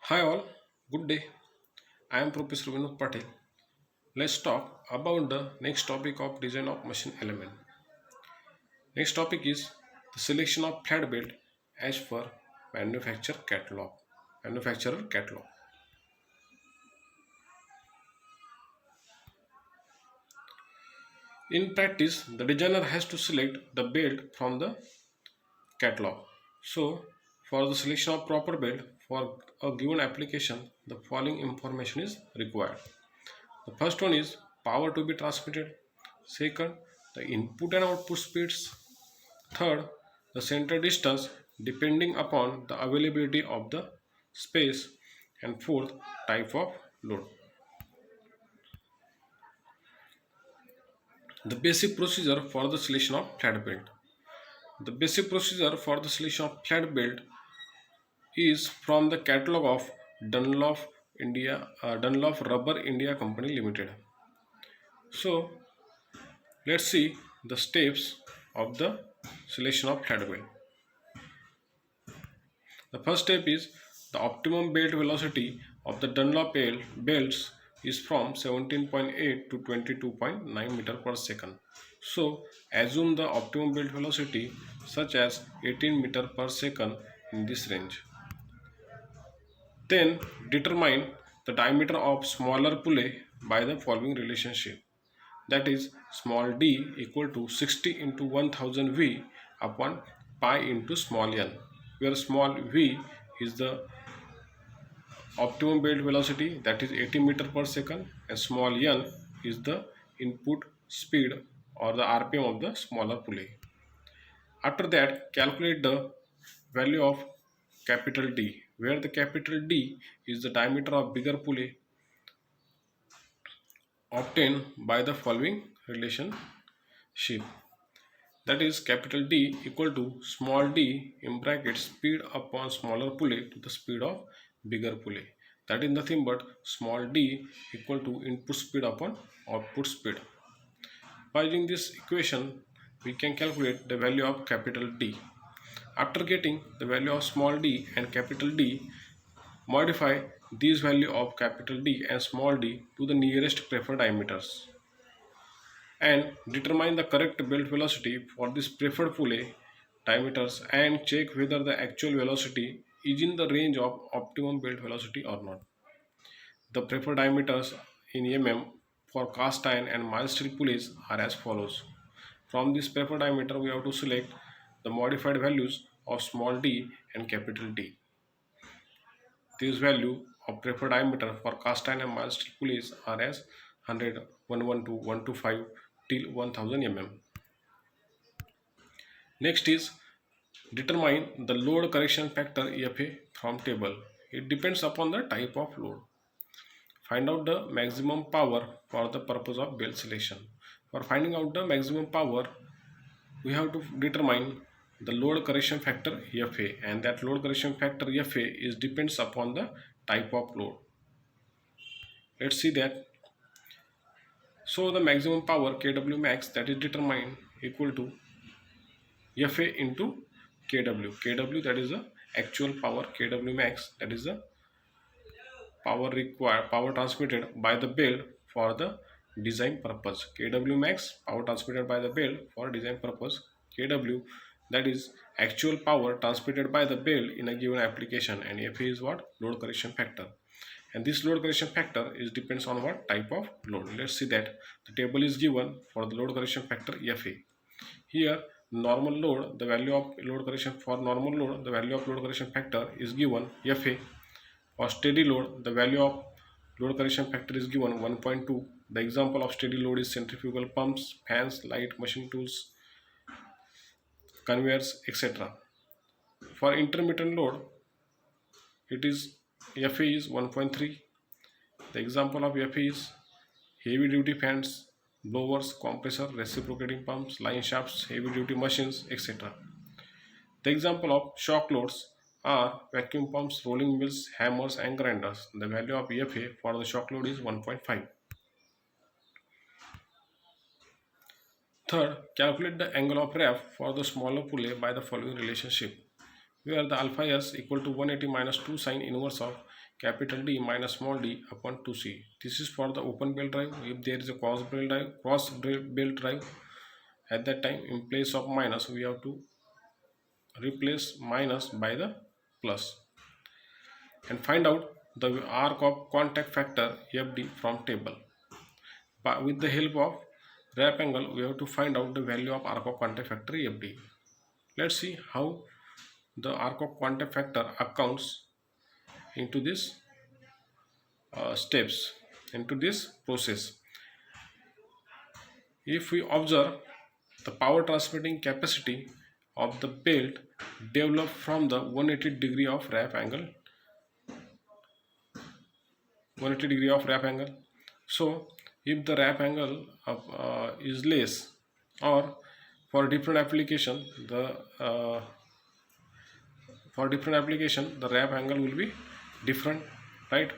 Hi all, good day. I am Professor Vinod Patel. Let's talk about the next topic of design of machine element. Next topic is the selection of flat belt as per manufacturer catalog. Manufacturer catalog. In practice, the designer has to select the belt from the catalog. So, for the selection of proper belt for a given application, the following information is required. The first one is power to be transmitted. Second, the input and output speeds. Third, the center distance depending upon the availability of the space. And fourth, type of load. The basic procedure for the selection of flat belt. The basic procedure for the selection of flat belt is from the catalog of Dunlop Dunlop Rubber India Company Limited. So let's see the steps of the selection of flat belt. The first step is the optimum belt velocity of the Dunlop belts is from 17.8 to 22.9 meter per second. So assume the optimum belt velocity such as 18 meter per second in this range. Then determine the diameter of smaller pulley by the following relationship, that is small d equal to 60 into 1000 V upon pi into small n, where small v is the optimum belt velocity, that is 80 meter per second, and small n is the input speed or the rpm of the smaller pulley. After that, calculate the value of capital D, where the capital D is the diameter of bigger pulley obtained by the following relationship, that is capital D equal to small d in bracket speed upon smaller pulley to the speed of bigger pulley, that is nothing but small d equal to input speed upon output speed. By using this equation we can calculate the value of capital D. After getting the value of small d and capital D, modify these value of capital D and small d to the nearest preferred diameters and determine the correct belt velocity for this preferred pulley diameters and check whether the actual velocity is in the range of optimum belt velocity or not. The preferred diameters in mm for cast iron and mild steel pulleys are as follows. From this preferred diameter we have to select the modified values of small d and capital D. These value of preferred diameter for cast iron and mild steel pulleys are as 100, 112, 125 till 1000 mm. Next is determine the load correction factor FA from table. It depends upon the type of load. Find out the maximum power for the purpose of belt selection. For finding out the maximum power, we have to determine the load correction factor FA, and that load correction factor FA is depends upon the type of load. Let's see that. So the maximum power KW max, that is determined equal to FA into KW. KW, that is the actual power, KW max, that is the power transmitted by the belt for the design purpose. KW max, power transmitted by the belt for design purpose. KW, that is actual power transmitted by the belt in a given application, and FA is what? Load correction factor. And this load correction factor is depends on what type of load. Let's see that the table is given for the load correction factor FA. Here normal load, the value of load correction for normal load, the value of load correction factor is given FA. For steady load, the value of load correction factor is given 1.2. The example of steady load is centrifugal pumps, fans, light machine tools, conveyors, etc. For intermittent load, it is FA is 1.3. The example of FA is heavy duty fans, blowers, compressor, reciprocating pumps, line shafts, heavy duty machines, etc. The example of shock loads are vacuum pumps, rolling mills, hammers and grinders. The value of EFA for the shock load is 1.5. Third, calculate the angle of ref for the smaller pulley by the following relationship. where the alpha s equal to 180 minus 2 sine inverse of capital D minus small d upon 2c. This is for the open belt drive. If there is a cross belt drive, at that time in place of minus we have to replace minus by the plus, and find out the arc of contact factor FD from table. But with the help of wrap angle, we have to find out the value of arc of contact factor FD. Let's see how the arc of contact factor accounts into this steps, into this process. If we observe the power transmitting capacity of the belt developed from the 180 degree of wrap angle, 180 degree of wrap angle. So if the wrap angle is less, or for different application the wrap angle will be different, right?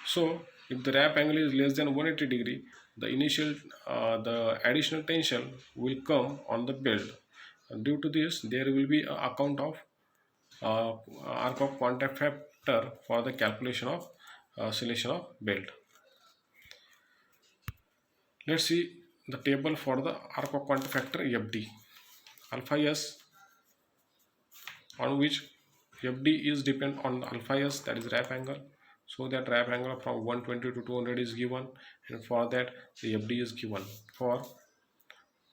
So if the wrap angle is less than 180 degree, the additional tension will come on the belt. Due to this, there will be a account of arc of contact factor for the calculation of selection of belt. Let's see the table for the arc of contact factor FD. Alpha S, on which FD is depend on the alpha S, that is wrap angle. So that wrap angle from 120 to 200 is given, and for that the FD is given. For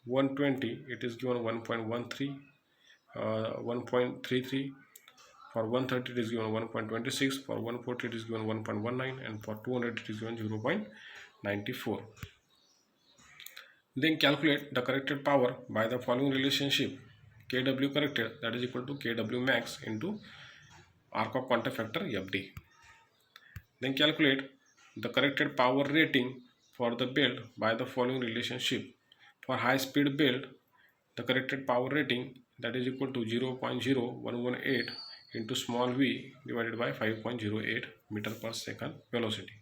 120 it is given 1.13, 1.33. For 130 it is given 1.26. For 140 it is given 1.19, and for 200 it is given 0.94. Then calculate the corrected power by the following relationship: Kw corrected, that is equal to Kw max into arc of contact factor FD. Then calculate the corrected power rating for the belt by the following relationship. For high speed belt, the corrected power rating, that is equal to 0.0118 into small v divided by 5.08 meter per second velocity,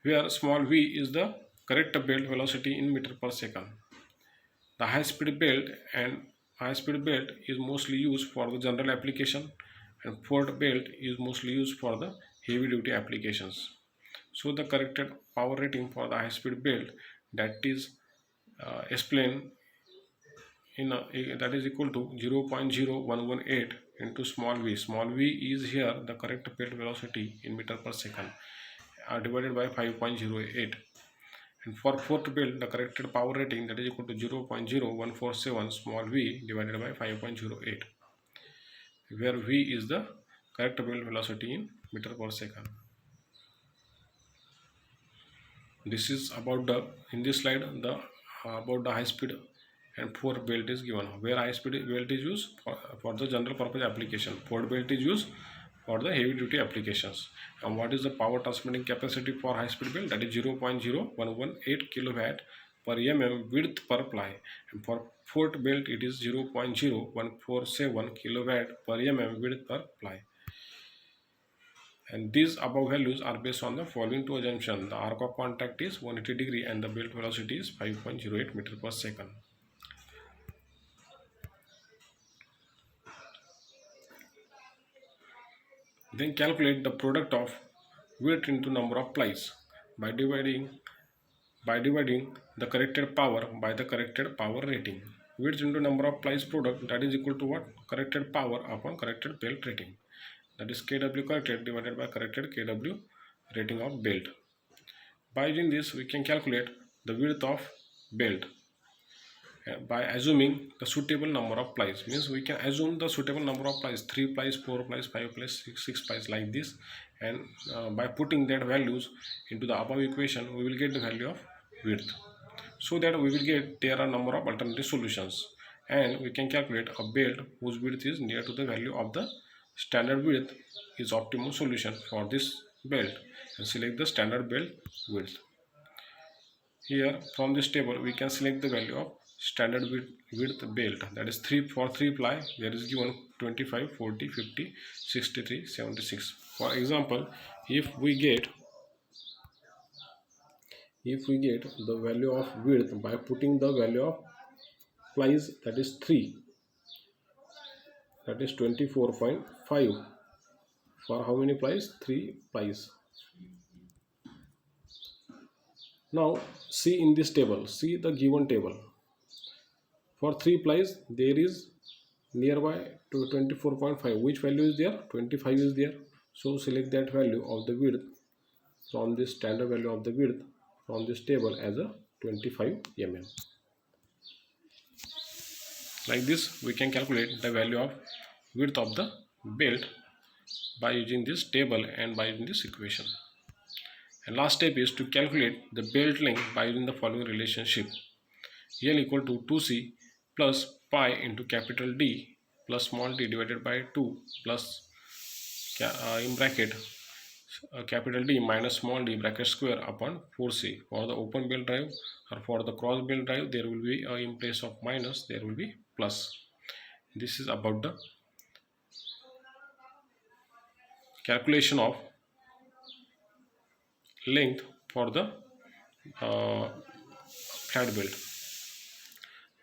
where small v is the correct belt velocity in meter per second. The high speed belt is mostly used for the general application, and Ford belt is mostly used for the heavy duty applications. So the corrected power rating for the high speed belt, that is explained in that is equal to 0.0118 into small v. Small v is here the correct belt velocity in meter per second, divided by 5.08. And for fourth belt, the corrected power rating, that is equal to 0.0147 small v divided by 5.08, where v is the correct belt velocity in meter per second. This is about the, in this slide, the about the high speed and Ford belt is given, where high speed belt is used for the general purpose application. Ford belt is used for the heavy duty applications. And what is the power transmitting capacity for high speed belt? That is 0.0118 kilowatt per mm width per ply. And for Ford belt it is 0.0147 kilowatt per mm width per ply. And these above values are based on the following two assumptions: the arc of contact is 180 degree and the belt velocity is 5.08 meter per second. Then calculate the product of width into number of plies by dividing the corrected power by the corrected power rating. Width into number of plies product, that is equal to what? Corrected power upon corrected belt rating. That is Kw corrected divided by corrected Kw rating of belt. By using this, we can calculate the width of belt by assuming the suitable number of plies. Means we can assume the suitable number of plies: 3 plies, 4 plies, 5 plies, 6 plies, like this. And by putting that values into the above equation, we will get the value of width. So that we will get there are number of alternative solutions, and we can calculate a belt whose width is near to the value of the standard width is optimum solution for this belt, and select the standard belt width. Here from this table we can select the value of standard width belt, that is 3 for 3 ply. There is given 25, 40, 50, 63, 76. For example, if we get the value of width by putting the value of plies, that is 3, that is 24.5 for how many plies? 3 plies. Now see in this table, see the given table. For 3 plies there is nearby to 24.5. Which value is there? 25 is there. So select that value of the width from this standard value of the width from this table as a 25 mm. Like this we can calculate the value of width of the belt by using this table and by using this equation. And last step is to calculate the belt length by using the following relationship. L equal to 2c plus pi into capital D plus small d divided by 2 plus in bracket capital D minus small d bracket square upon 4c. For the open belt drive or for the cross belt drive, there will be in place of minus there will be plus. This is about the calculation of length for the flat belt.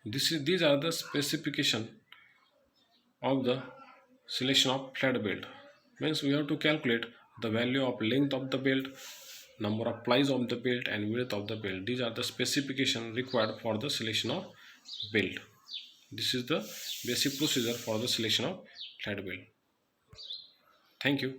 These are the specification of the selection of flat belt. Means we have to calculate the value of length of the belt, number of plies of the belt and width of the belt. These are the specification required for the selection of belt. This is the basic procedure for the selection of flat belt. Thank you.